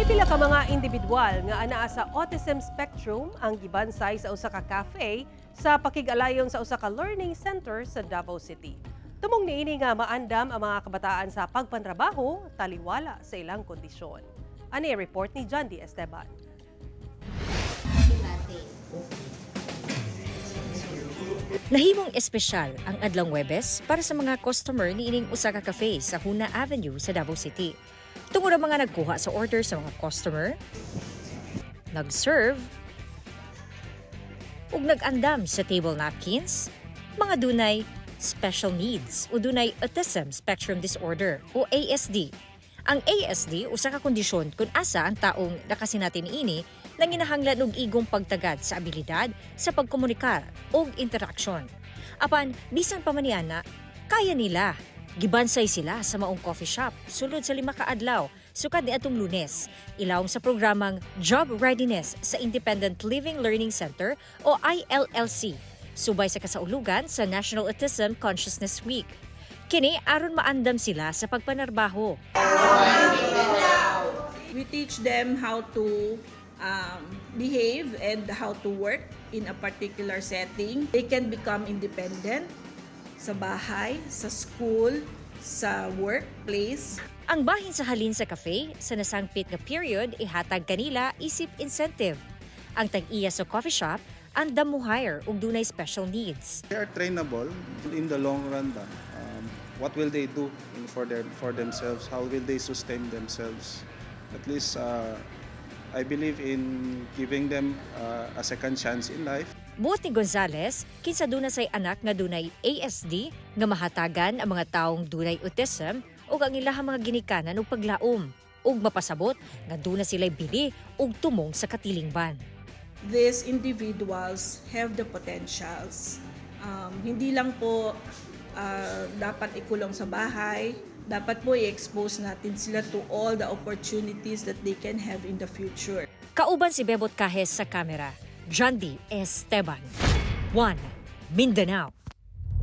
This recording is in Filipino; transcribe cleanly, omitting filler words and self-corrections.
Pipila ka mga individual nga anaa sa autism spectrum ang gibansay sa usa ka cafe sa pakig-alayon sa usa ka learning center sa Davao City. Tumong niini nga maandam ang mga kabataan sa pagpantrabaho taliwala sa ilang kondisyon. Ani report ni John D. Esteban. Nahimong espesyal ang adlang Huwebes para sa mga customer niining usa ka cafe sa Huna Avenue sa Davao City. Tungod ang mga nagkuha sa order sa mga customer, nag-serve, ug nag-andam sa table napkins, mga dunay special needs o dunay autism spectrum disorder o ASD. Ang ASD usa ka kondisyon kung asa ang taong nakasinati niini nang ginahanglan og igong pagtagad sa abilidad sa pagkomunikar o interaksyon. Apan bisan pa man niana, kaya nila. Gibansay sila sa maong coffee shop sulod sa 5 ka adlaw sukad niadtong Lunes, ilawom sa programang Job Readiness sa Independent Living Learning Center o ILLC, subay sa kasaulugan sa National Autism Consciousness Week. Kini aron maandam sila sa pagpanarbaho. We teach them how to behave and how to work in a particular setting. They can become independent sa bahay, sa school, sa workplace. Ang bahin sa halin sa cafe sa nasangpit nga period ihatag kanila isip incentive. Ang tag-iya sa coffee shop andam mo hire ug dunay special needs. They are trainable in the long run ba. What will they do for themselves? How will they sustain themselves? At least I believe in giving them a second chance in life. Buot ni Gonzales, kinsa duna say anak nga dunay ASD nga mahatagan ang mga taong dunay autism ug ang ilahang mga ginikanan ug paglaom ug mapasabot nga duna sila'y bili ug tumong sa katilingban. These individuals have the potentials. Hindi lang po dapat ikulong sa bahay, dapat po i-expose natin sila to all the opportunities that they can have in the future. Kauban si Bebot Kahes sa kamera. John D. Esteban. 1. Mindanao.